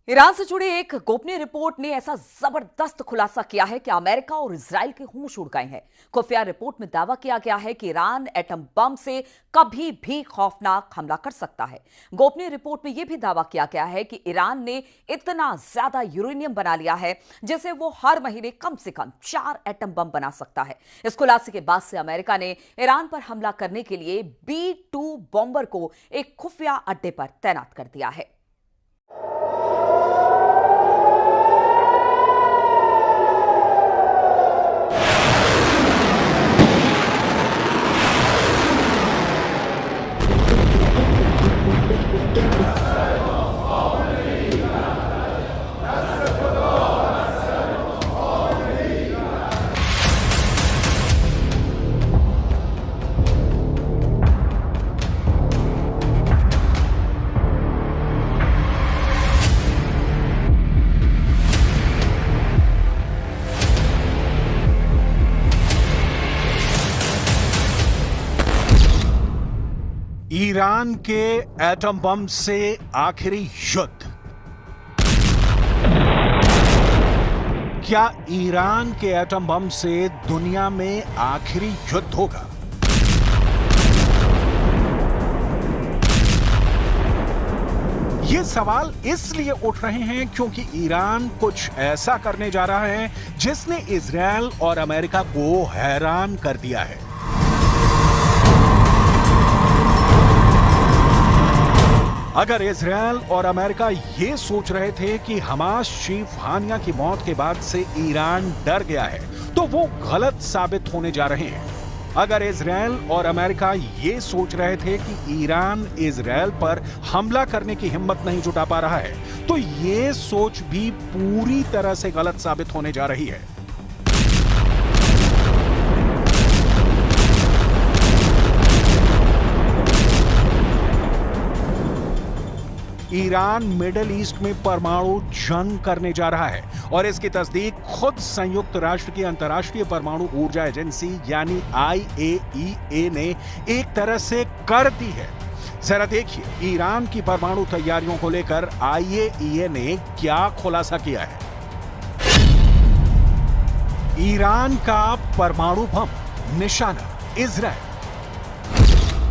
Iran से जुड़ी एक गोपनीय रिपोर्ट ने ऐसा जबरदस्त खुलासा किया है कि अमेरिका और इजराइल के होश उड़ गए हैं। खुफिया रिपोर्ट में दावा किया गया है कि ईरान एटम बम से कभी भी खौफनाक हमला कर सकता है। गोपनीय रिपोर्ट में यह भी दावा किया गया है कि ईरान ने इतना ज्यादा यूरेनियम बना लिया है जिसे वो हर महीने कम से कम 4 एटम बम बना सकता है। इस खुलासे के बाद से अमेरिका ने ईरान पर हमला करने के लिए B-2 बॉम्बर को एक खुफिया अड्डे पर तैनात कर दिया है। ईरान के एटम बम से आखिरी युद्ध। क्या ईरान के एटम बम से दुनिया में आखिरी युद्ध होगा? ये सवाल इसलिए उठ रहे हैं क्योंकि ईरान कुछ ऐसा करने जा रहा है जिसने इजराइल और अमेरिका को हैरान कर दिया है। अगर इजराइल और अमेरिका ये सोच रहे थे कि हमास चीफ हानिया की मौत के बाद से ईरान डर गया है, तो वो गलत साबित होने जा रहे हैं। अगर इजराइल और अमेरिका ये सोच रहे थे कि ईरान इजराइल पर हमला करने की हिम्मत नहीं जुटा पा रहा है, तो ये सोच भी पूरी तरह से गलत साबित होने जा रही है। ईरान मिडिल ईस्ट में परमाणु जंग करने जा रहा है और इसकी तस्दीक खुद संयुक्त राष्ट्र की अंतर्राष्ट्रीय परमाणु ऊर्जा एजेंसी यानी IAEA ने एक तरह से कर दी है। जरा देखिए ईरान की परमाणु तैयारियों को लेकर IAEA ने क्या खुलासा किया है। ईरान का परमाणु बम निशाना इजराइल।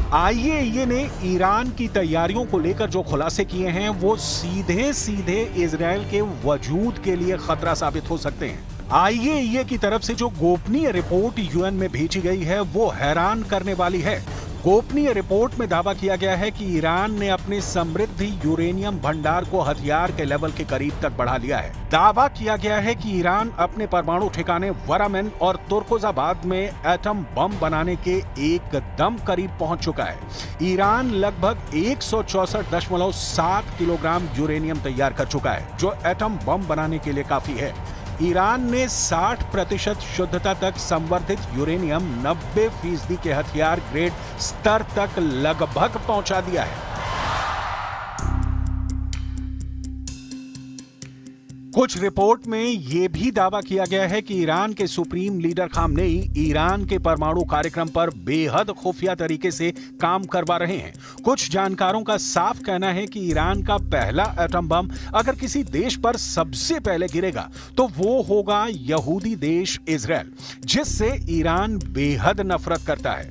IAEA ने ईरान की तैयारियों को लेकर जो खुलासे किए हैं वो सीधे सीधे इजराइल के वजूद के लिए खतरा साबित हो सकते हैं। IAEA की तरफ से जो गोपनीय रिपोर्ट UN में भेजी गई है वो हैरान करने वाली है। गोपनीय रिपोर्ट में दावा किया गया है कि ईरान ने अपने समृद्ध यूरेनियम भंडार को हथियार के लेवल के करीब तक बढ़ा लिया है। दावा किया गया है कि ईरान अपने परमाणु ठिकाने वरामेन और तुर्कोजाबाद में एटम बम बनाने के एकदम करीब पहुंच चुका है। ईरान लगभग 164.7 किलोग्राम यूरेनियम तैयार कर चुका है, जो एटम बम बनाने के लिए काफी है। ईरान ने 60% शुद्धता तक संवर्धित यूरेनियम 90% के हथियार ग्रेड स्तर तक लगभग पहुंचा दिया है। कुछ रिपोर्ट में यह भी दावा किया गया है कि ईरान के सुप्रीम लीडर खामनेई ईरान के परमाणु कार्यक्रम पर बेहद खुफिया तरीके से काम करवा रहे हैं। कुछ जानकारों का साफ कहना है कि ईरान का पहला एटम बम अगर किसी देश पर सबसे पहले गिरेगा तो वो होगा यहूदी देश इजराइल, जिससे ईरान बेहद नफरत करता है।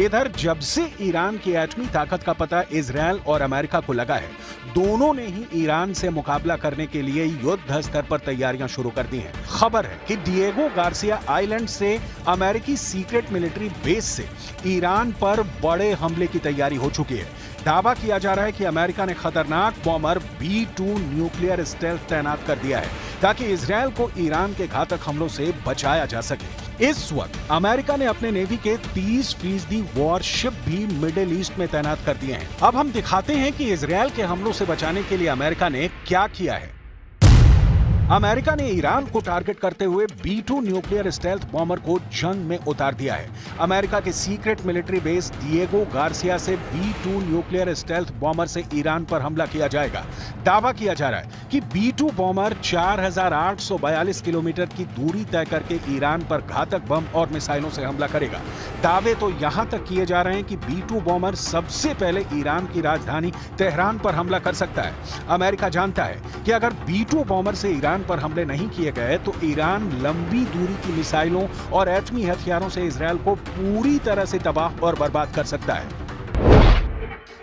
इधर जब से ईरान की एटमी ताकत का पता इजराइल और अमेरिका को लगा है, दोनों ने ही ईरान से मुकाबला करने के लिए युद्ध स्तर पर तैयारियां शुरू कर दी हैं। खबर है कि डिएगो गार्सिया आइलैंड से अमेरिकी सीक्रेट मिलिट्री बेस से ईरान पर बड़े हमले की तैयारी हो चुकी है। दावा किया जा रहा है कि अमेरिका ने खतरनाक बॉम्बर B-2 न्यूक्लियर स्टेल्थ तैनात कर दिया है ताकि इजराइल को ईरान के घातक हमलों से बचाया जा सके। इस वक्त अमेरिका ने अपने नेवी के 30% वॉरशिप भी मिडिल ईस्ट में तैनात कर दिए हैं। अब हम दिखाते हैं कि इजरायल के हमलों से बचाने के लिए अमेरिका ने क्या किया है। अमेरिका ने ईरान को टारगेट करते हुए B-2 न्यूक्लियर स्टेल्थ बॉम्बर को जंग में उतार दिया है। अमेरिका के secret military base Diego Garcia से B-2 न्यूक्लियर स्टेल्थ बॉम्बर से ईरान पर हमला किया जाएगा। दावा किया जा रहा है कि B-2 बॉम्बर 4,842 किलोमीटर की दूरी तय करके ईरान पर घातक बम और मिसाइलों से हमला करेगा। दावे तो यहां तक किए जा रहे हैं कि B-2 बॉम्बर सबसे पहले ईरान की राजधानी तेहरान पर हमला कर सकता है। अमेरिका जानता है कि अगर B-2 बॉम्बर से ईरान पर हमले नहीं किए गए तो ईरान लंबी दूरी की मिसाइलों और एटमी हथियारों से इजरायल को पूरी तरह से तबाह और बर्बाद कर सकता है।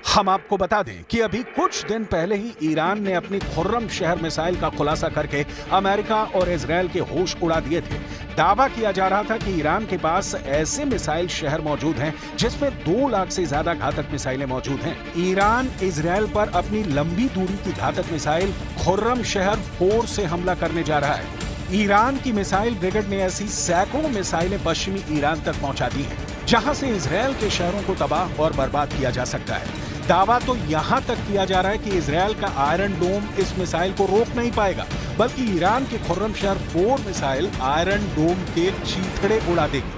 हम आपको बता दें कि अभी कुछ दिन पहले ही ईरान ने अपनी खुर्रम शहर मिसाइल का खुलासा करके अमेरिका और इजरायल के होश उड़ा दिए थे। दावा किया जा रहा था कि ईरान के पास ऐसे मिसाइल शहर मौजूद हैं जिसमें 2 लाख से ज्यादा घातक मिसाइलें मौजूद हैं। ईरान इजरायल पर अपनी लंबी दूरी की घातक मिसाइल खुर्रम शहर 4 से हमला करने जा रहा है। ईरान की मिसाइल ब्रिगेड ने ऐसी सैकड़ों मिसाइलें पश्चिमी ईरान तक पहुंचा दी हैं, जहां से इजरायल के शहरों को तबाह और बर्बाद किया जा सकता है। दावा तो यहां तक किया जा रहा है कि इजरायल का आयरन डोम इस मिसाइल को रोक नहीं पाएगा, बल्कि ईरान के खुर्रम शहर 4 मिसाइल आयरन डोम के चीथड़े उड़ा देगी।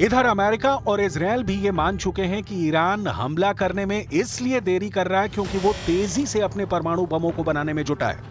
इधर अमेरिका और इजरायल भी ये मान चुके हैं कि ईरान हमला करने में इसलिए देरी कर रहा है क्योंकि वो तेजी से अपने परमाणु बमों को बनाने में जुटा है।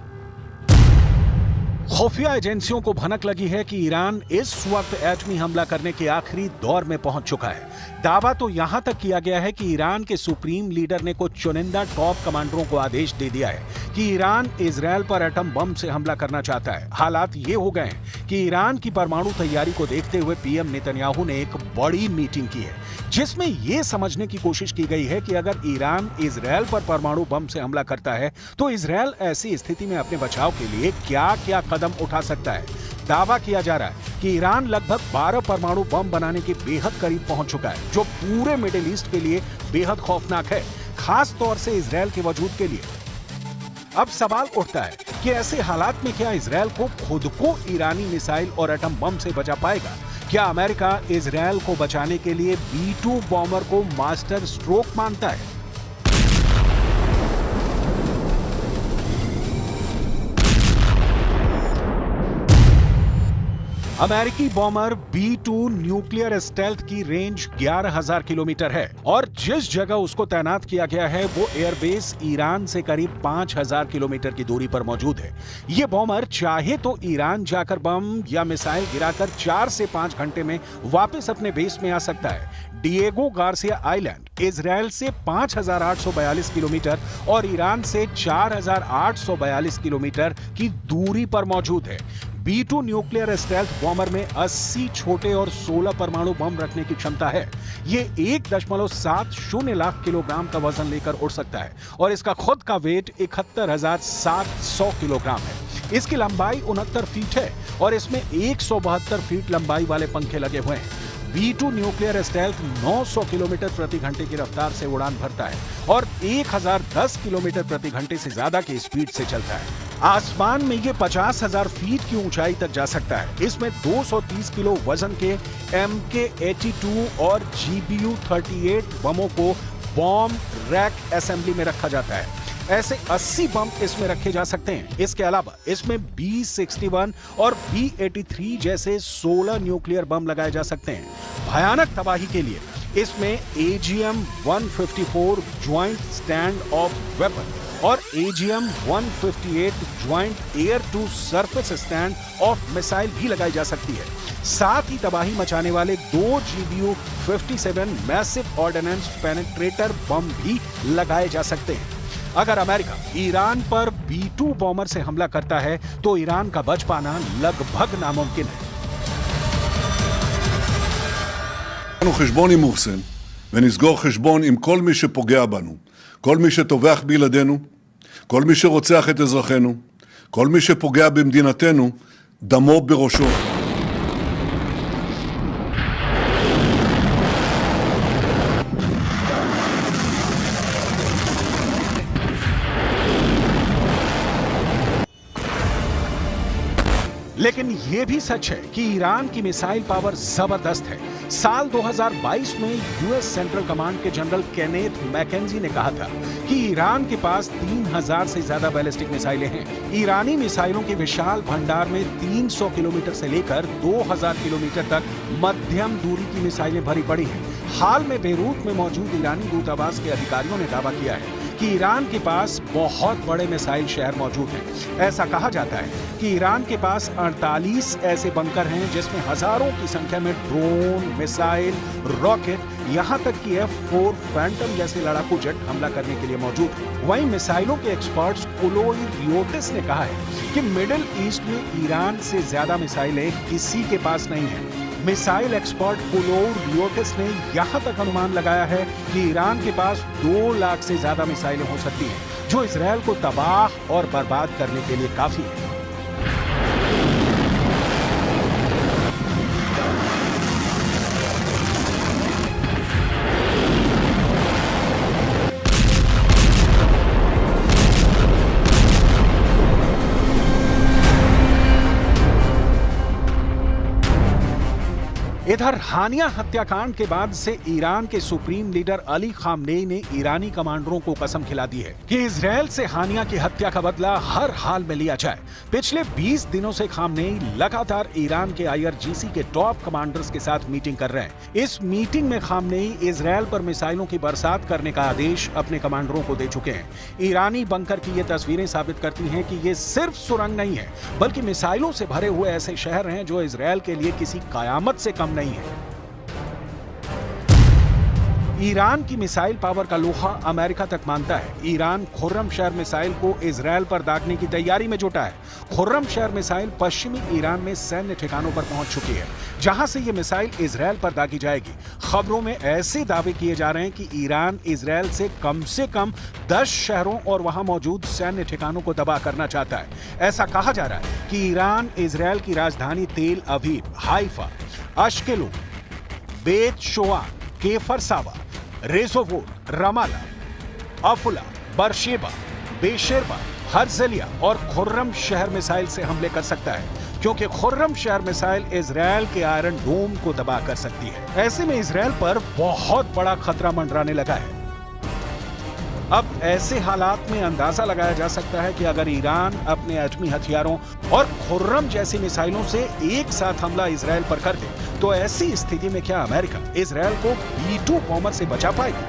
खुफिया एजेंसियों को भनक लगी है कि ईरान इस वक्त एटमी हमला करने के आखिरी दौर में पहुंच चुका है। दावा तो यहां तक किया गया है कि ईरान के सुप्रीम लीडर ने कुछ चुनिंदा टॉप कमांडरों को आदेश दे दिया है कि ईरान इजरायल पर एटम बम से हमला करना चाहता है। हालात ये हो गए हैं कि ईरान की परमाणु तैयारी को देखते हुए पीएम नेतन्याहू ने एक बड़ी मीटिंग की है, जिसमें यह समझने की कोशिश की गई है कि अगर ईरान इजरायल पर परमाणु बम से हमला करता है तो इजरायल ऐसी स्थिति में अपने बचाव के लिए क्या क्या कदम उठा सकता है। दावा किया जा रहा है कि ईरान लगभग 12 परमाणु बम बनाने के बेहद करीब पहुंच चुका है, जो पूरे मिडिल ईस्ट के लिए बेहद खौफनाक है, खास तौर से इजरायल के वजूद के लिए। अब सवाल उठता है कि ऐसे हालात में क्या इजरायल को खुद को ईरानी मिसाइल और एटम बम से बचा पाएगा? क्या अमेरिका इजरायल को बचाने के लिए B-2 बॉम्बर को मास्टर स्ट्रोक मानता है? अमेरिकी बॉम्बर B-2 न्यूक्लियर स्टेल्थ की रेंज 11,000 किलोमीटर है और जिस जगह उसको तैनात किया गया है वो एयरबेस ईरान से करीब 5,000 किलोमीटर की दूरी पर मौजूद है। ये बॉम्बर चाहे तो ईरान जाकर बम या मिसाइल गिराकर 4 से 5 घंटे में वापस अपने बेस में आ सकता है। डिएगो गार्सिया आइलैंड इजरायल से 5,842 किलोमीटर और ईरान से 4,842 किलोमीटर की दूरी पर मौजूद है। B-2 न्यूक्लियर स्टेल्थ बॉम्बर में 80 छोटे और 16 परमाणु बम रखने की क्षमता है। ये 1.70 लाख किलोग्राम का वजन लेकर उड़ सकता है और इसका खुद का वेट 71,700 किलोग्राम है। इसकी लंबाई 69 फीट है और इसमें 172 फीट लंबाई वाले पंखे लगे हुए हैं। B-2 न्यूक्लियर स्टेल्थ 900 किलोमीटर प्रति घंटे की रफ्तार से उड़ान भरता है और 1010 किलोमीटर प्रति घंटे से ज्यादा की स्पीड से चलता है। आसमान में ये 50,000 फीट की ऊंचाई तक जा सकता है। इसमें 230 किलो वजन के MK-82 और GBU-38 बमों को बॉम्ब रैक असेंबली में रखा जाता है। ऐसे 80 बम इसमें रखे जा सकते हैं। इसके अलावा इसमें B-61 और B-83 जैसे 16 न्यूक्लियर बम लगाए जा सकते हैं। भयानक तबाही के लिए इसमें AGM-154 joint stand of weapon और AGM-158 joint air to surface stand off missile भी लगाई जा सकती है। साथ ही तबाही मचाने वाले 2 GBU-57 मैसिव ऑर्डिनेंस पेनिट्रेटर बम भी लगाए जा सकते हैं। अगर अमेरिका ईरान पर B-2 बॉम्बर से हमला करता है तो ईरान का बच पाना लगभग नामुमकिन है। חשבון עם מוחסן, ונסגור חשבון עם כל מי שפוגע בנו, כל מי שטובח בילדינו, כל מי שרוצח את אזרחינו, כל מי שפוגע במדינתנו, דמו בראשו. लेकिन यह भी सच है कि ईरान की मिसाइल पावर जबरदस्त है। साल 2022 में यूएस सेंट्रल कमांड के जनरल केनेथ मैकेंजी ने कहा था कि ईरान के पास 3000 से ज्यादा बैलिस्टिक मिसाइलें हैं। ईरानी मिसाइलों के विशाल भंडार में 300 किलोमीटर से लेकर 2000 किलोमीटर तक मध्यम दूरी की मिसाइलें भरी पड़ी हैं। हाल में बेरूत में मौजूद ईरानी दूतावास के अधिकारियों ने दावा किया है कि ईरान के पास बहुत बड़े मिसाइल शहर मौजूद हैं। ऐसा कहा जाता है कि ईरान के पास 48 ऐसे बंकर हैं जिसमें हजारों की संख्या में ड्रोन, मिसाइल, रॉकेट, यहां तक कि F-4 फैंटम जैसे लड़ाकू जेट हमला करने के लिए मौजूद है। वहीं मिसाइलों के एक्सपर्ट्स कुलोई रियोटिस ने कहा है कि मिडिल ईस्ट में ईरान से ज्यादा मिसाइलें किसी के पास नहीं है। मिसाइल एक्सपर्ट कुलोई रियोटिस ने यहां तक अनुमान लगाया है कि ईरान के पास 2 लाख से ज्यादा मिसाइलें हो सकती हैं, जो इजरायल को तबाह और बर्बाद करने के लिए काफी है। इधर हानिया हत्याकांड के बाद से ईरान के सुप्रीम लीडर अली खामनेई ने ईरानी कमांडरों को कसम खिला दी है कि इजरायल से हानिया की हत्या का बदला हर हाल में लिया जाए। पिछले 20 दिनों से खामनेई लगातार ईरान के IRGC के टॉप कमांडर्स के साथ मीटिंग कर रहे हैं। इस मीटिंग में खामनेई इजरायल पर मिसाइलों की बरसात करने का आदेश अपने कमांडरों को दे चुके हैं। ईरानी बंकर की ये तस्वीरें साबित करती हैं कि ये सिर्फ सुरंग नहीं है, बल्कि मिसाइलों से भरे हुए ऐसे शहर हैं जो इजरायल के लिए किसी कयामत से कम नहीं है। ईरान की मिसाइल पावर का लोहा अमेरिका तक मानता है। ईरान खुर्रम शहर मिसाइल को इजरायल पर दागने की तैयारी में जुटा है। खुर्रम शहर मिसाइल पश्चिमी ईरान में सैन्य ठिकानों पर पहुंच चुकी है, जहां से ये मिसाइल इजरायल पर दागी जाएगी। खबरों में ऐसे दावे किए जा रहे हैं कि ईरान इजरायल से कम 10 शहरों और वहां मौजूद सैन्य ठिकानों को तबाह करना चाहता है। ऐसा कहा जा रहा है कि ईरान इजरायल की राजधानी तेल अवीव, हाइफा, अश्केलोन, बेत शोआन, केफर सावा, रेजोवोर, रमाला, अफुला, बरशेबा, बेशेरबा, हर्जलिया और खुर्रम शहर मिसाइल से हमले कर सकता है, क्योंकि खुर्रम शहर मिसाइल इजरायल के आयरन डोम को तबाह कर सकती है। ऐसे में इजरायल पर बहुत बड़ा खतरा मंडराने लगा है। अब ऐसे हालात में अंदाजा लगाया जा सकता है कि अगर ईरान अपने एटमी हथियारों और खुर्रम जैसी मिसाइलों से एक साथ हमला इजरायल पर कर दे, तो ऐसी स्थिति में क्या अमेरिका इजरायल को B-2 बॉम्बर से बचा पाएगा?